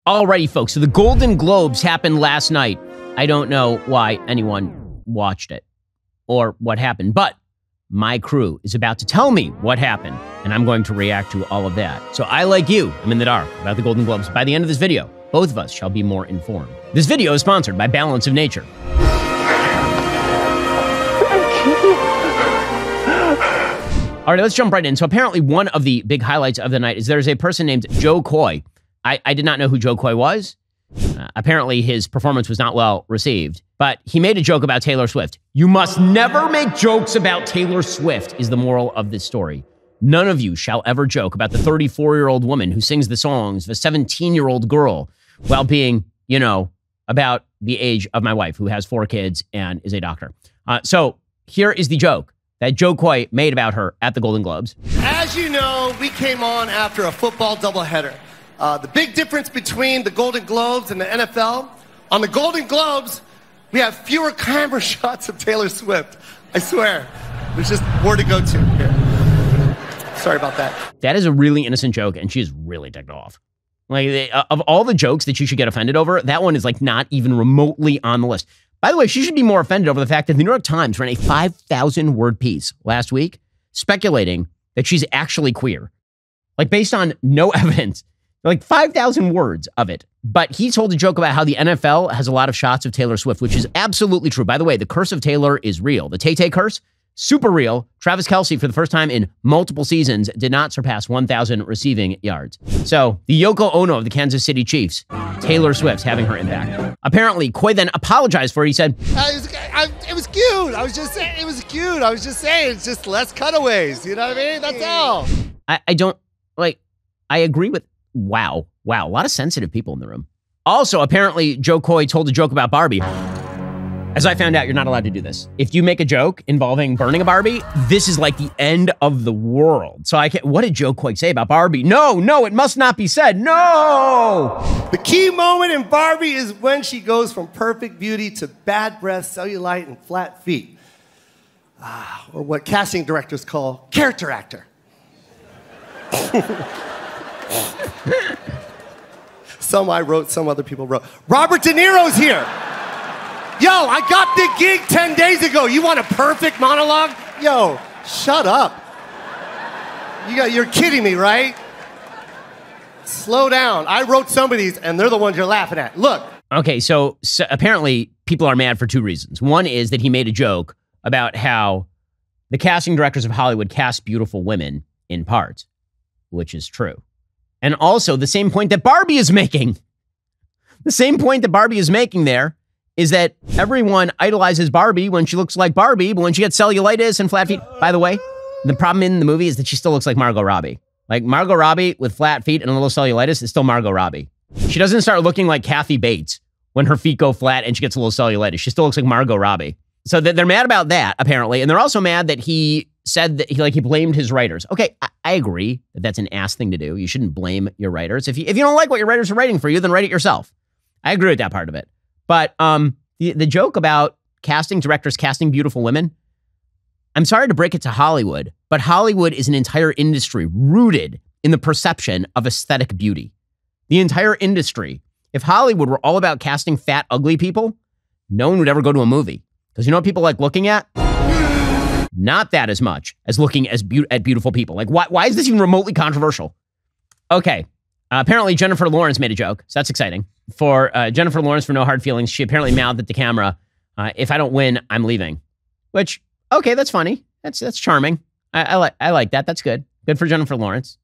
Alrighty, folks, so the Golden Globes happened last night. I don't know why anyone watched it or what happened, but my crew is about to tell me what happened, and I'm going to react to all of that. So I, like you, am in the dark about the Golden Globes. By the end of this video, both of us shall be more informed. This video is sponsored by Balance of Nature. All right, let's jump right in. So apparently one of the big highlights of the night is there's a person named Joe Coy. I did not know who Joe Coy was. Apparently his performance was not well received, but he made a joke about Taylor Swift. You must never make jokes about Taylor Swift is the moral of this story. None of you shall ever joke about the 34-year-old woman who sings the songs of a 17-year-old girl while being, you know, about the age of my wife, who has 4 kids and is a doctor. So here is the joke that Joe Coy made about her at the Golden Globes. As you know, we came on after a football doubleheader. The big difference between the Golden Globes and the NFL, on the Golden Globes, we have fewer camera shots of Taylor Swift. I swear. There's just more to go to here. Sorry about that. That is a really innocent joke, and she is really ticked off. Like, of all the jokes that you should get offended over, that one is like not even remotely on the list. By the way, she should be more offended over the fact that the New York Times ran a 5,000-word piece last week speculating that she's actually queer. Like, based on no evidence. Like 5,000 words of it. But he told a joke about how the NFL has a lot of shots of Taylor Swift, which is absolutely true. By the way, the curse of Taylor is real. The Tay-Tay curse, super real. Travis Kelce, for the first time in multiple seasons, did not surpass 1,000 receiving yards. So the Yoko Ono of the Kansas City Chiefs, Taylor Swift's having her impact. Apparently, Coy then apologized for it. He said, it was cute. I was just saying, it was cute. I was just saying, it's just less cutaways. You know what I mean? That's all. I don't, like, I agree with, wow, a lot of sensitive people in the room. Also, apparently, Joe Coy told a joke about Barbie. As I found out, you're not allowed to do this. If you make a joke involving burning a Barbie, this is like the end of the world. So I can't, what did Joe Coy say about Barbie? No, it must not be said. No! The key moment in Barbie is when she goes from perfect beauty to bad breath, cellulite, and flat feet. Or what casting directors call character actor. Some I wrote, some other people wrote. Robert De Niro's here. Yo, I got the gig 10 days ago. You want a perfect monologue? Yo, shut up. You're kidding me, right? Slow down. I wrote some of these, and they're the ones you're laughing at. Look. Okay, so apparently people are mad for 2 reasons. One is that he made a joke about how the casting directors of Hollywood cast beautiful women in parts, which is true. And also the same point that Barbie is making. The same point that Barbie is making there is that everyone idolizes Barbie when she looks like Barbie, but when she gets cellulitis and flat feet. By the way, the problem in the movie is that she still looks like Margot Robbie. Like Margot Robbie with flat feet and a little cellulitis is still Margot Robbie. She doesn't start looking like Kathy Bates when her feet go flat and she gets a little cellulitis. She still looks like Margot Robbie. So they're mad about that, apparently. And they're also mad that he said that he blamed his writers. Okay, I agree that that's an ass thing to do. You shouldn't blame your writers. If you don't like what your writers are writing for you, then write it yourself. I agree with that part of it. But the joke about casting directors casting beautiful women, I'm sorry to break it to Hollywood, but Hollywood is an entire industry rooted in the perception of aesthetic beauty. The entire industry. If Hollywood were all about casting fat, ugly people, no one would ever go to a movie. Because you know what people like looking at? Not that as much as looking at beautiful people. Like, why is this even remotely controversial? Okay. Apparently, Jennifer Lawrence made a joke, so that's exciting. For Jennifer Lawrence, for No Hard Feelings, she apparently mouthed at the camera, if I don't win, I'm leaving. Which, okay, that's funny. That's charming. I like that. That's good. Good for Jennifer Lawrence.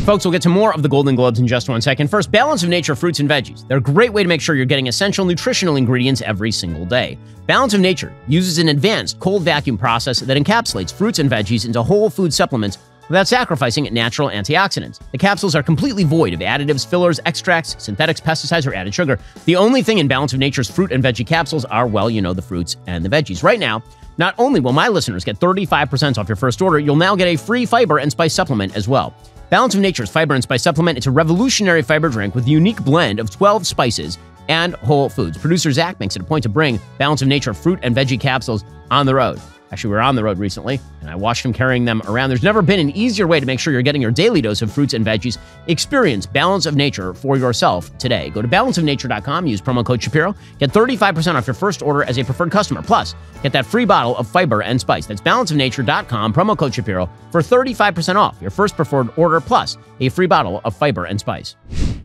Folks, we'll get to more of the Golden Globes in just 1 second. First, Balance of Nature fruits and veggies. They're a great way to make sure you're getting essential nutritional ingredients every single day. Balance of Nature uses an advanced cold vacuum process that encapsulates fruits and veggies into whole food supplements without sacrificing natural antioxidants. The capsules are completely void of additives, fillers, extracts, synthetics, pesticides, or added sugar. The only thing in Balance of Nature's fruit and veggie capsules are, well, you know, the fruits and the veggies. Right now, not only will my listeners get 35% off your first order, you'll now get a free fiber and spice supplement as well. Balance of Nature's Fiber and Spice Supplement, it's a revolutionary fiber drink with a unique blend of 12 spices and whole foods. Producer Zach makes it a point to bring Balance of Nature fruit and veggie capsules on the road. Actually, we were on the road recently, and I watched him carrying them around. There's never been an easier way to make sure you're getting your daily dose of fruits and veggies. Experience Balance of Nature for yourself today. Go to balanceofnature.com, use promo code Shapiro, get 35% off your first order as a preferred customer. Plus, get that free bottle of fiber and spice. That's balanceofnature.com, promo code Shapiro, for 35% off your first preferred order, plus a free bottle of fiber and spice.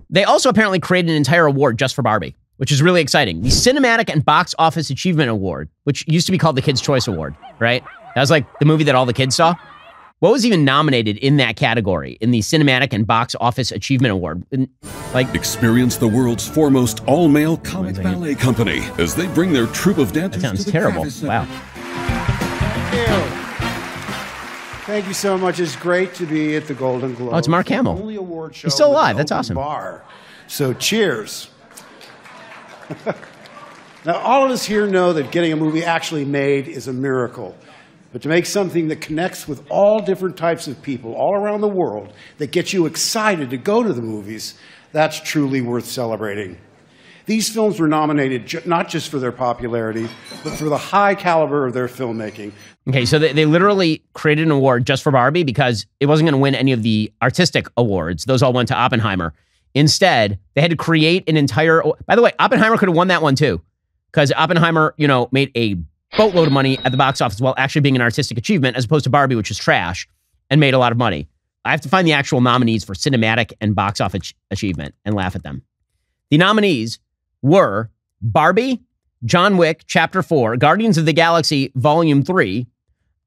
They also apparently created an entire award just for Barbie, which is really exciting. The Cinematic and Box Office Achievement Award, which used to be called the Kids' Choice Award, right? That was like the movie that all the kids saw. What was even nominated in that category, in the Cinematic and Box Office Achievement Award? Experience the world's foremost all-male comic ballet company as they bring their troupe of dancers. That sounds to the terrible. Travis Wow. Thank you so much. It's great to be at the Golden Globe. Oh, it's Mark Hamill. Only award show He's still with alive. an That's open awesome. Bar. So cheers. Now, all of us here know that getting a movie actually made is a miracle. But to make something that connects with all different types of people all around the world, that gets you excited to go to the movies, that's truly worth celebrating. These films were nominated not just for their popularity, but for the high caliber of their filmmaking. Okay, so they literally created an award just for Barbie because it wasn't going to win any of the artistic awards. Those all went to Oppenheimer. Instead, they had to create an entire... By the way, Oppenheimer could have won that one too, because Oppenheimer, made a boatload of money at the box office while actually being an artistic achievement, as opposed to Barbie, which is trash and made a lot of money. I have to find the actual nominees for Cinematic and Box Office Achievement and laugh at them. The nominees were Barbie, John Wick, Chapter 4, Guardians of the Galaxy, Volume 3,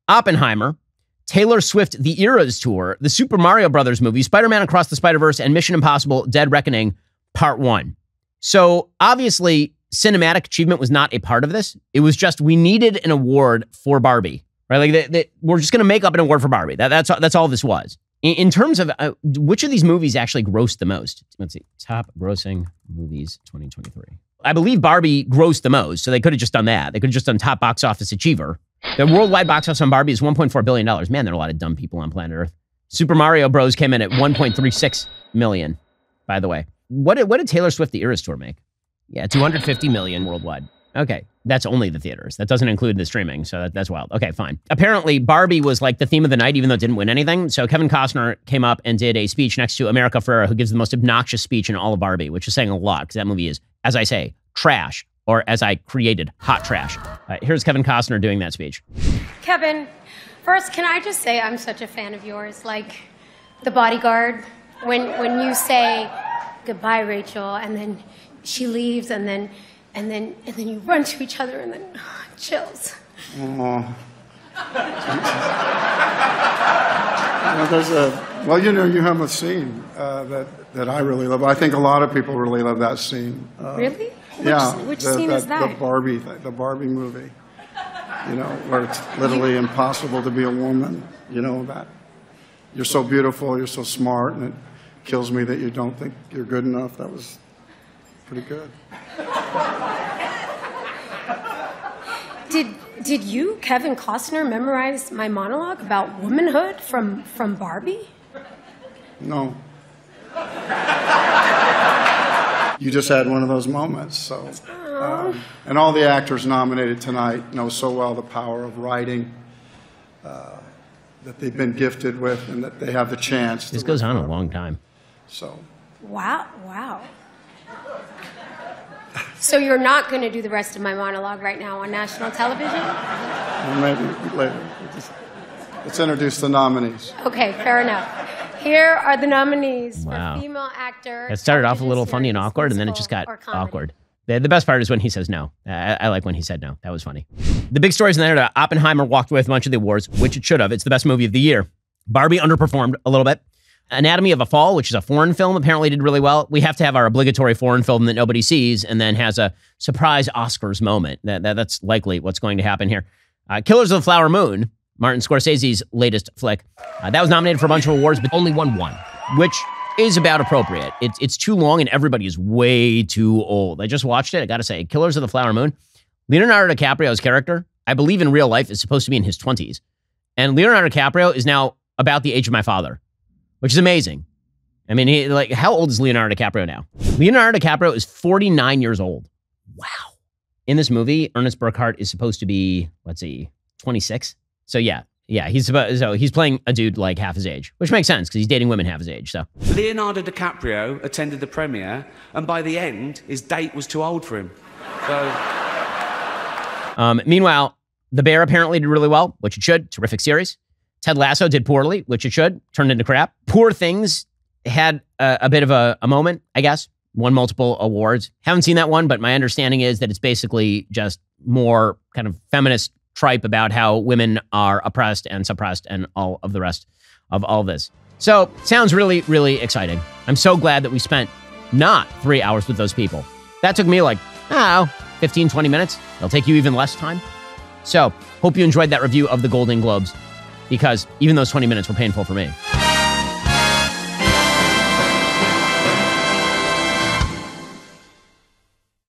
Oppenheimer, Taylor Swift, The Eras Tour, the Super Mario Brothers movie, Spider-Man Across the Spider-Verse, and Mission Impossible Dead Reckoning Part 1. So obviously, Cinematic Achievement was not a part of this. It was just we needed an award for Barbie, right? Like we're just going to make up an award for Barbie. That's all this was. In terms of which of these movies actually grossed the most? Let's see. Top grossing movies 2023. I believe Barbie grossed the most, so they could have just done that. They could have just done top box office achiever. The worldwide box office on Barbie is $1.4 billion. Man, there are a lot of dumb people on planet Earth. Super Mario Bros. Came in at $1.36 million, by the way. What did Taylor Swift The Eras Tour make? Yeah, $250 million worldwide. Okay, that's only the theaters. That doesn't include the streaming, so that's wild. Okay, fine. Apparently, Barbie was like the theme of the night, even though it didn't win anything. So Kevin Costner came up and did a speech next to America Ferrera, who gives the most obnoxious speech in all of Barbie, which is saying a lot, because that movie is, as I say, trash, or as I created, hot trash. Here's Kevin Costner doing that speech. Kevin, first, can I just say I'm such a fan of yours? Like, The Bodyguard, when you say, goodbye, Rachel, and then she leaves, and then you run to each other, and then chills. Oh. You have a scene that I really love. I think a lot of people really love that scene. Really? Which scene is that? The Barbie movie. Where it's literally impossible to be a woman. That you're so beautiful, you're so smart, and it kills me that you don't think you're good enough. That was pretty good. Did you, Kevin Costner, memorize my monologue about womanhood from Barbie? No. You just had one of those moments, so. And all the actors nominated tonight know so well the power of writing that they've been gifted with, and that they have the chance. This goes on a long time. So. Wow. So you're not going to do the rest of my monologue right now on national television? Well, maybe later. Let's introduce the nominees. Okay, fair enough. Here are the nominees Wow. for female actor. It started off a little funny and awkward, and then it just got awkward. The best part is when he says no. I like when he said no. That was funny. The big stories in there, Oppenheimer walked away with a bunch of the awards, which it should have. It's the best movie of the year. Barbie underperformed a little bit. Anatomy of a Fall, which is a foreign film, apparently did really well. We have to have our obligatory foreign film that nobody sees and then has a surprise Oscars moment. That's likely what's going to happen here. Killers of the Flower Moon, Martin Scorsese's latest flick, that was nominated for a bunch of awards, but only won one, which is about appropriate. It's too long and everybody is way too old. I just watched it. I got to say, Killers of the Flower Moon, Leonardo DiCaprio's character, I believe in real life, is supposed to be in his 20s. And Leonardo DiCaprio is now about the age of my father, which is amazing. I mean, how old is Leonardo DiCaprio now? Leonardo DiCaprio is 49 years old. Wow. In this movie, Ernest Burkhart is supposed to be, 20 26. So yeah, he's playing a dude like half his age, which makes sense because he's dating women half his age. So Leonardo DiCaprio attended the premiere, and by the end, his date was too old for him. So, meanwhile, The Bear apparently did really well, which it should. Terrific series. Ted Lasso did poorly, which it should. Turned into crap. Poor Things had a bit of a moment, I guess. Won multiple awards. Haven't seen that one, but my understanding is that it's basically just more kind of feminist tripe about how women are oppressed and suppressed and all of the rest of all this. So, sounds really, really exciting. I'm so glad that we spent not 3 hours with those people. That took me like, 15, 20 minutes. It'll take you even less time. So, hope you enjoyed that review of the Golden Globes, because even those 20 minutes were painful for me.